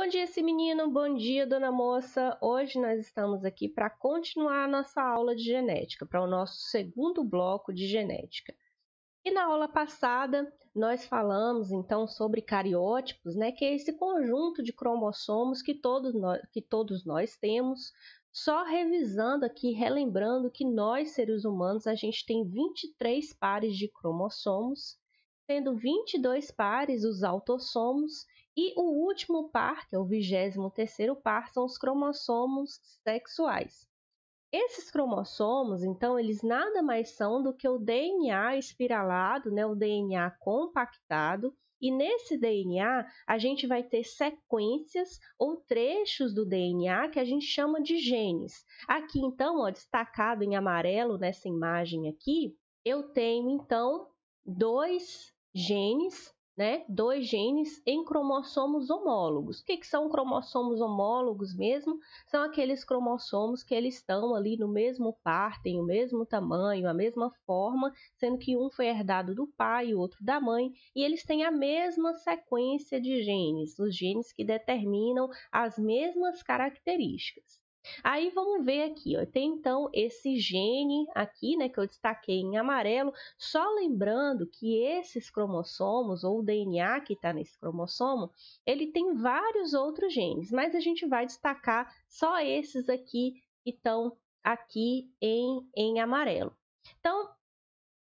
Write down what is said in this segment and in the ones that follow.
Bom dia, esse menino. Bom dia, dona moça. Hoje nós estamos aqui para continuar a nossa aula de genética, para o nosso segundo bloco de genética. E na aula passada nós falamos então sobre cariótipos, né, que é esse conjunto de cromossomos que todos nós temos. Só revisando aqui, relembrando que nós, seres humanos, a gente tem 23 pares de cromossomos, sendo 22 pares os autossomos, e o último par, que é o 23º par, são os cromossomos sexuais. Esses cromossomos, então, eles nada mais são do que o DNA espiralado, né, o DNA compactado, e nesse DNA a gente vai ter sequências ou trechos do DNA que a gente chama de genes. Aqui, então, ó, destacado em amarelo nessa imagem aqui, eu tenho, então, dois genes em cromossomos homólogos. O que são cromossomos homólogos mesmo? São aqueles cromossomos que eles estão ali no mesmo par, têm o mesmo tamanho, a mesma forma, sendo que um foi herdado do pai e o outro da mãe, e eles têm a mesma sequência de genes, os genes que determinam as mesmas características. Aí vamos ver aqui, ó, tem então esse gene aqui, né, que eu destaquei em amarelo, só lembrando que esses cromossomos, ou o DNA que está nesse cromossomo, ele tem vários outros genes, mas a gente vai destacar só esses aqui que estão aqui em amarelo. Então,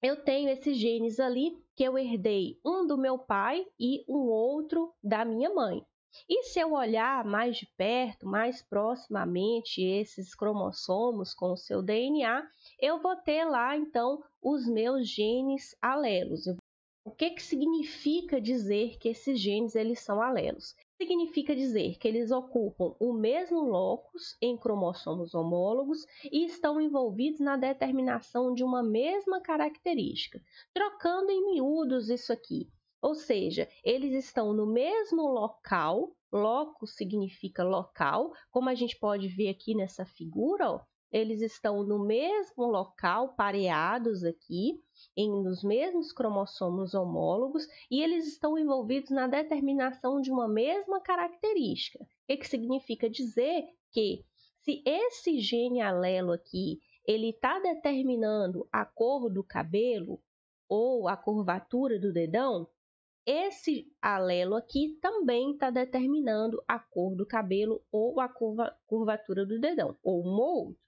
eu tenho esses genes ali que eu herdei um do meu pai e um outro da minha mãe. E se eu olhar mais de perto, mais proximamente esses cromossomos com o seu DNA, eu vou ter lá então os meus genes alelos. O que significa dizer que esses genes eles são alelos? Significa dizer que eles ocupam o mesmo locus em cromossomos homólogos e estão envolvidos na determinação de uma mesma característica. Trocando em miúdos isso aqui, ou seja, eles estão no mesmo local, locus significa local, como a gente pode ver aqui nessa figura, ó, eles estão no mesmo local, pareados aqui, nos mesmos cromossomos homólogos, e eles estão envolvidos na determinação de uma mesma característica. O que significa dizer que se esse gene alelo aqui ele está determinando a cor do cabelo ou a curvatura do dedão, esse alelo aqui também está determinando a cor do cabelo ou a curvatura do dedão, ou um ou outro.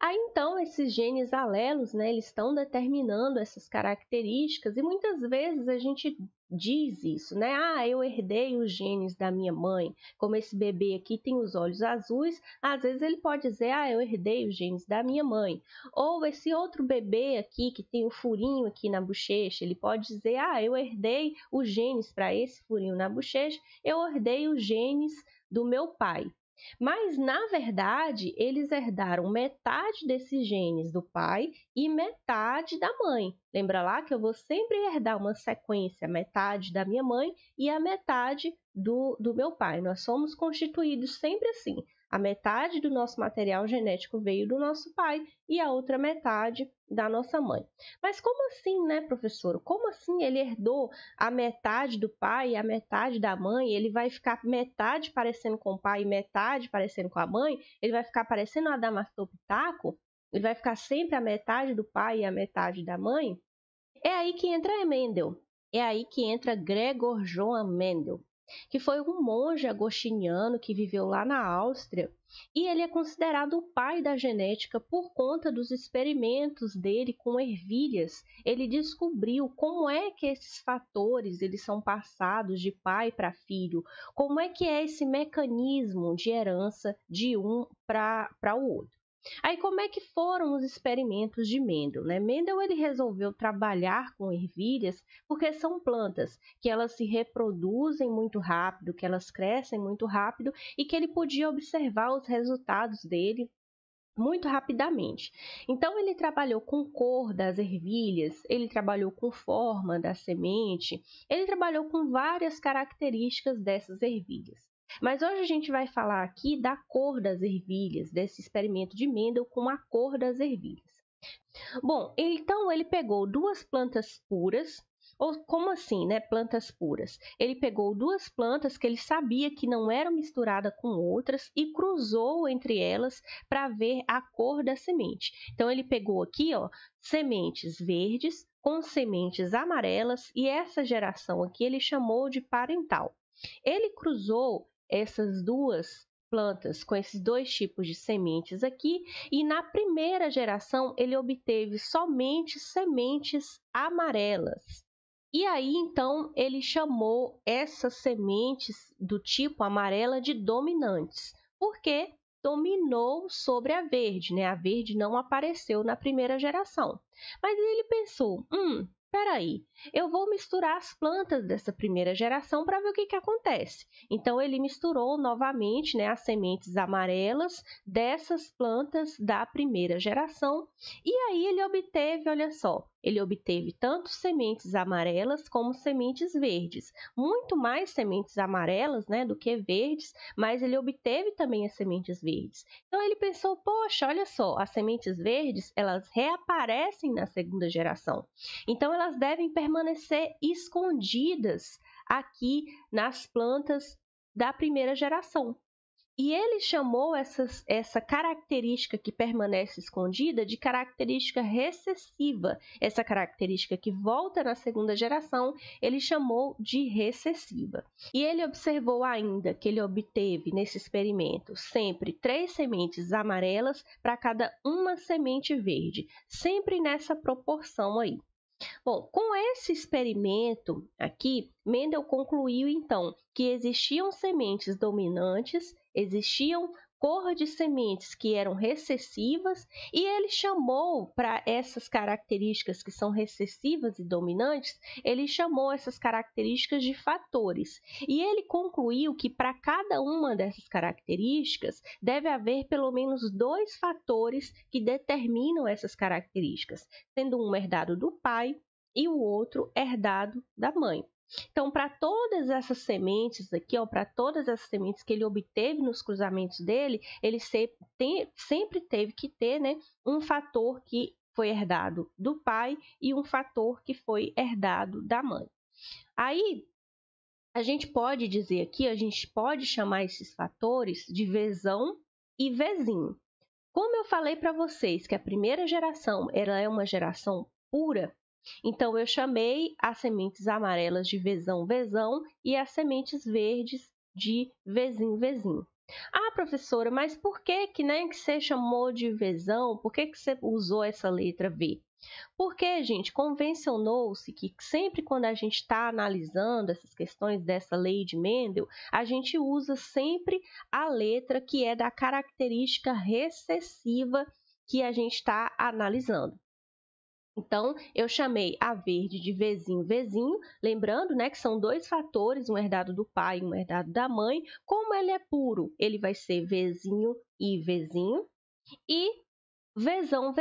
Aí, então, esses genes alelos, né, eles estão determinando essas características e muitas vezes a gente diz isso, né? Ah, eu herdei os genes da minha mãe. Como esse bebê aqui tem os olhos azuis, às vezes ele pode dizer, ah, eu herdei os genes da minha mãe. Ou esse outro bebê aqui que tem o furinho aqui na bochecha, ele pode dizer, ah, eu herdei os genes para esse furinho na bochecha, eu herdei os genes do meu pai. Mas, na verdade, eles herdaram metade desses genes do pai e metade da mãe. Lembra lá que eu vou sempre herdar uma sequência, metade da minha mãe e a metade do meu pai. Nós somos constituídos sempre assim. A metade do nosso material genético veio do nosso pai e a outra metade da nossa mãe. Mas como assim, né, professor? Como assim ele herdou a metade do pai e a metade da mãe? Ele vai ficar metade parecendo com o pai e metade parecendo com a mãe? Ele vai ficar parecendo o Adamastor-Pitaco? Ele vai ficar sempre a metade do pai e a metade da mãe? É aí que entra Mendel. É aí que entra Gregor Johann Mendel, que foi um monge agostiniano que viveu lá na Áustria, e ele é considerado o pai da genética por conta dos experimentos dele com ervilhas. Ele descobriu como é que esses fatores eles são passados de pai para filho, como é que é esse mecanismo de herança de um para o outro. Aí, como é que foram os experimentos de Mendel, né? Mendel ele resolveu trabalhar com ervilhas porque são plantas que elas se reproduzem muito rápido, que elas crescem muito rápido e que ele podia observar os resultados dele muito rapidamente. Então, ele trabalhou com cor das ervilhas, ele trabalhou com forma da semente, ele trabalhou com várias características dessas ervilhas. Mas hoje a gente vai falar aqui da cor das ervilhas, desse experimento de Mendel com a cor das ervilhas. Bom, então ele pegou duas plantas puras, Ou como assim, né? Plantas puras. Ele pegou duas plantas que ele sabia que não eram misturadas com outras e cruzou entre elas para ver a cor da semente. Então ele pegou aqui, ó, sementes verdes com sementes amarelas e essa geração aqui ele chamou de parental. Ele cruzou essas duas plantas com esses dois tipos de sementes aqui e na primeira geração ele obteve somente sementes amarelas. E aí então ele chamou essas sementes do tipo amarela de dominantes, porque dominou sobre a verde, né? A verde não apareceu na primeira geração. Mas ele pensou, peraí, eu vou misturar as plantas dessa primeira geração para ver o que acontece. Então, ele misturou novamente, né, as sementes amarelas dessas plantas da primeira geração. E aí ele obteve, olha só, ele obteve tanto sementes amarelas como sementes verdes. Muito mais sementes amarelas, né, do que verdes, mas ele obteve também as sementes verdes. Então, ele pensou, poxa, olha só, as sementes verdes, elas reaparecem na segunda geração. Então, elas devem permanecer escondidas aqui nas plantas da primeira geração. E ele chamou essa característica que permanece escondida de característica recessiva. Essa característica que volta na segunda geração, ele chamou de recessiva. E ele observou ainda que ele obteve nesse experimento sempre 3 sementes amarelas para cada uma semente verde, sempre nessa proporção aí. Bom, com esse experimento aqui, Mendel concluiu então que existiam sementes dominantes, existiam cor de sementes que eram recessivas e ele chamou para essas características que são recessivas e dominantes, ele chamou essas características de fatores. E ele concluiu que para cada uma dessas características deve haver pelo menos 2 fatores que determinam essas características, sendo um herdado do pai e o outro herdado da mãe. Então, para todas essas sementes aqui, para todas essas sementes que ele obteve nos cruzamentos dele, ele sempre teve que ter, né, um fator que foi herdado do pai e um fator que foi herdado da mãe. Aí, a gente pode dizer aqui, a gente pode chamar esses fatores de vezão e vezinho. Como eu falei para vocês que a primeira geração ela é uma geração pura, então eu chamei as sementes amarelas de vezão e as sementes verdes de vezinho. Ah, professora, mas por que você chamou de vezão? Por que você usou essa letra V? Porque, gente, convencionou-se que sempre quando a gente está analisando essas questões dessa lei de Mendel, a gente usa sempre a letra que é da característica recessiva que a gente está analisando. Então, eu chamei a verde de vezinho, lembrando, né, que são 2 fatores, um herdado do pai e um herdado da mãe. Como ele é puro, ele vai ser vezinho e vezinho. E vezão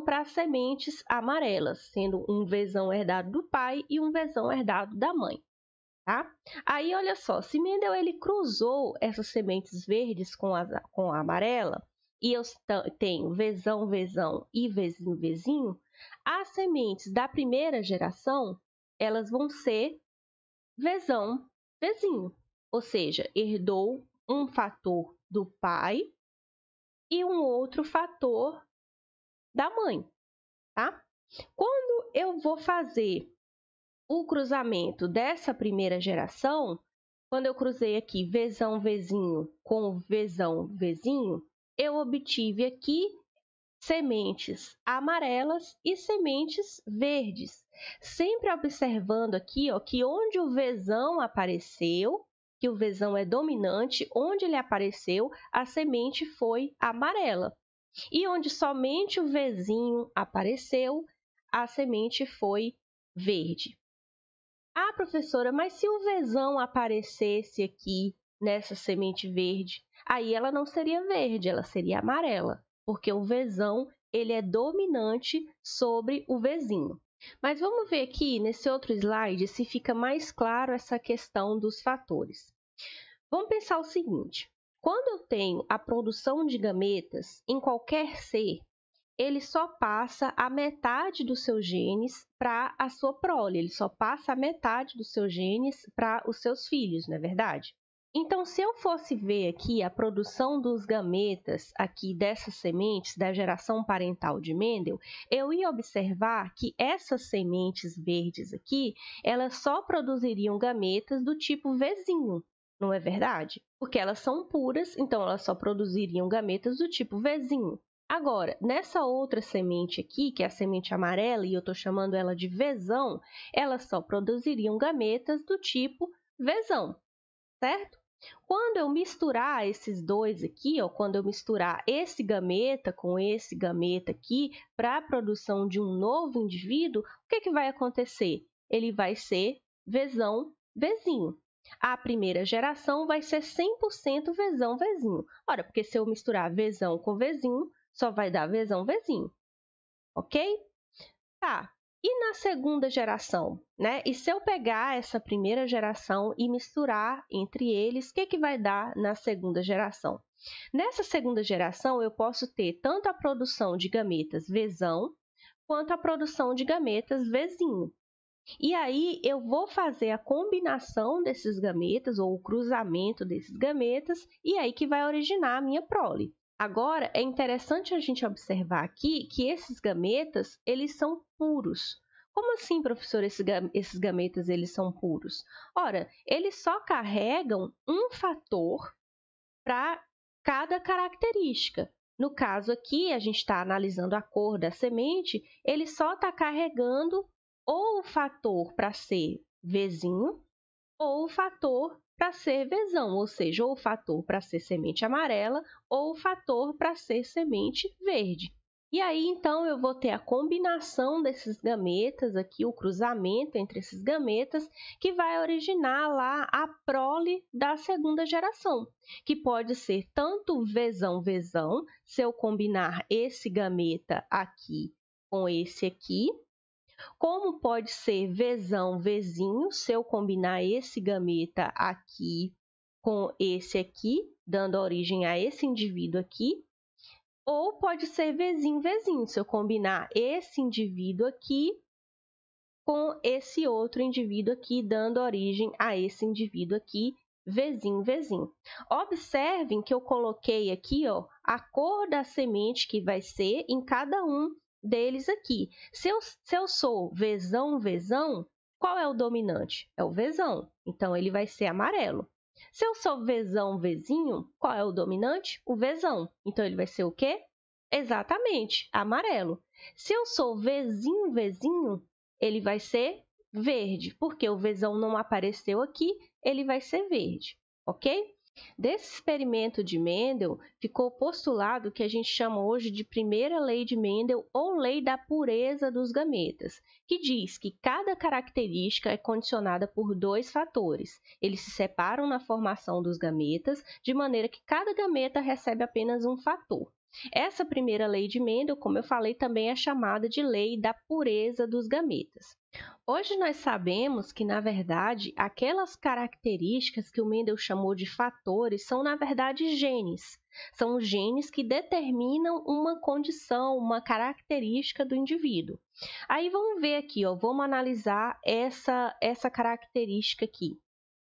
para as sementes amarelas, sendo um vezão herdado do pai e um vezão herdado da mãe. Tá? Aí, olha só, se Mendel ele cruzou essas sementes verdes com a amarela, e eu tenho vezão e vezinho, as sementes da primeira geração, elas vão ser vezinho, ou seja, herdou um fator do pai e um outro fator da mãe, tá? Quando eu vou fazer o cruzamento dessa primeira geração, quando eu cruzei aqui vezinho com vezinho, eu obtive aqui sementes amarelas e sementes verdes. Sempre observando aqui, ó, que onde o vezão apareceu, que o vezão é dominante, onde ele apareceu, a semente foi amarela. E onde somente o vezinho apareceu, a semente foi verde. Ah, professora, mas se o vezão aparecesse aqui nessa semente verde, aí ela não seria verde, ela seria amarela, porque o vezão ele é dominante sobre o vezinho. Mas vamos ver aqui nesse outro slide se fica mais claro essa questão dos fatores. Vamos pensar o seguinte: quando eu tenho a produção de gametas em qualquer ser, ele só passa a metade dos seus genes para a sua prole, ele só passa a metade dos seus genes para os seus filhos, não é verdade? Então, se eu fosse ver aqui a produção dos gametas aqui dessas sementes da geração parental de Mendel, eu ia observar que essas sementes verdes aqui, elas só produziriam gametas do tipo Vzinho, não é verdade? Porque elas são puras, então elas só produziriam gametas do tipo Vzinho. Agora, nessa outra semente aqui, que é a semente amarela, e eu estou chamando ela de Vzão, elas só produziriam gametas do tipo Vzão, certo? Quando eu misturar esses dois aqui, ó, quando eu misturar esse gameta com esse gameta aqui para a produção de um novo indivíduo, o que vai acontecer? Ele vai ser Vzão, Vzinho. A primeira geração vai ser 100% Vzão, Vzinho. Ora, porque se eu misturar Vzão com Vzinho, só vai dar Vzão, Vzinho. Ok? Tá. E na segunda geração, né? E se eu pegar essa primeira geração e misturar entre eles, o que vai dar na segunda geração? Nessa segunda geração, eu posso ter tanto a produção de gametas Vzão, quanto a produção de gametas Vzinho. E aí, eu vou fazer a combinação desses gametas, ou o cruzamento desses gametas, e aí que vai originar a minha prole. Agora, é interessante a gente observar aqui que esses gametas, eles são puros. Como assim, professor, esses gametas eles são puros? Ora, eles só carregam um fator para cada característica. No caso aqui, a gente está analisando a cor da semente, ele só está carregando ou o fator para ser Vzinho ou o fator para ser Vzão, ou seja, ou o fator para ser semente amarela ou o fator para ser semente verde. E aí, então, eu vou ter a combinação desses gametas aqui, o cruzamento entre esses gametas, que vai originar lá a prole da segunda geração, que pode ser tanto Vzão, Vzão, se eu combinar esse gameta aqui com esse aqui, como pode ser Vzão, Vzinho, se eu combinar esse gameta aqui com esse aqui, dando origem a esse indivíduo aqui. Ou pode ser Vzinho, Vzinho, se eu combinar esse indivíduo aqui com esse outro indivíduo aqui, dando origem a esse indivíduo aqui, Vzinho, Vzinho. Observem que eu coloquei aqui, ó, a cor da semente que vai ser em cada um deles aqui. Se eu sou Vzão, Vzão, qual é o dominante? É o Vzão, então ele vai ser amarelo. Se eu sou Vzão, Vzinho, qual é o dominante? O Vzão, então ele vai ser o quê? Exatamente, amarelo. Se eu sou Vzinho, Vzinho, ele vai ser verde, porque o Vzão não apareceu aqui, ele vai ser verde, ok? Desse experimento de Mendel, ficou postulado o que a gente chama hoje de primeira lei de Mendel ou lei da pureza dos gametas, que diz que cada característica é condicionada por dois fatores. Eles se separam na formação dos gametas, de maneira que cada gameta recebe apenas um fator. Essa primeira lei de Mendel, como eu falei, também é chamada de lei da pureza dos gametas. Hoje nós sabemos que, na verdade, aquelas características que o Mendel chamou de fatores são, na verdade, genes. São os genes que determinam uma condição, uma característica do indivíduo. Aí vamos ver aqui, ó, vamos analisar essa característica aqui.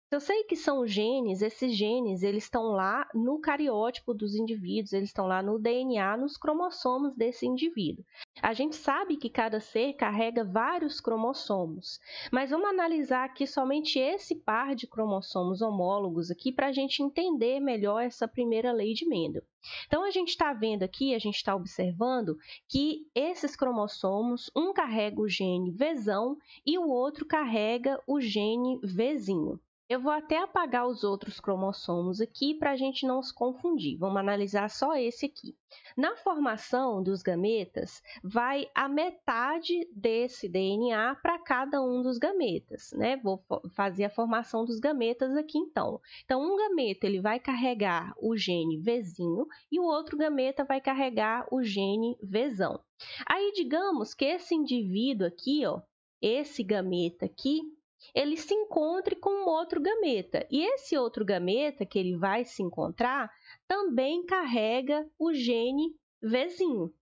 Eu sei que são genes, esses genes eles estão lá no cariótipo dos indivíduos, eles estão lá no DNA, nos cromossomos desse indivíduo. A gente sabe que cada ser carrega vários cromossomos, mas vamos analisar aqui somente esse par de cromossomos homólogos aqui para a gente entender melhor essa primeira lei de Mendel. Então, a gente está vendo aqui, a gente está observando que esses cromossomos, um carrega o gene Vzão e o outro carrega o gene Vzinho. Eu vou até apagar os outros cromossomos aqui para a gente não se confundir. Vamos analisar só esse aqui. Na formação dos gametas, vai a metade desse DNA para cada um dos gametas, né? Vou fazer a formação dos gametas aqui, então. Então, um gameta ele vai carregar o gene Vzinho e o outro gameta vai carregar o gene Vzão. Aí, digamos que esse indivíduo aqui, ó, esse gameta aqui, ele se encontre com um outro gameta. E esse outro gameta que ele vai se encontrar também carrega o gene Vzinho.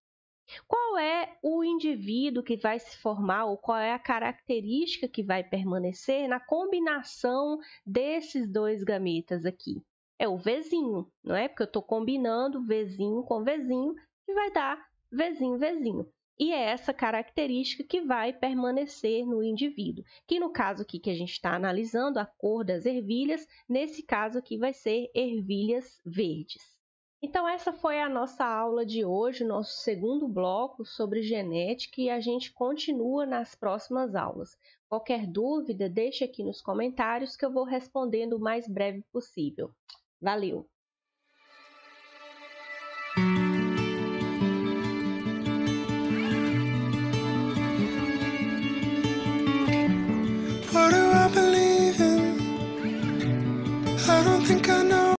Qual é o indivíduo que vai se formar ou qual é a característica que vai permanecer na combinação desses dois gametas aqui? É o Vzinho, não é? Porque eu estou combinando Vzinho com Vzinho, que vai dar Vzinho, Vzinho. E é essa característica que vai permanecer no indivíduo, que no caso aqui que a gente está analisando, a cor das ervilhas, nesse caso aqui vai ser ervilhas verdes. Então, essa foi a nossa aula de hoje, nosso segundo bloco sobre genética, e a gente continua nas próximas aulas. Qualquer dúvida, deixe aqui nos comentários que eu vou respondendo o mais breve possível. Valeu!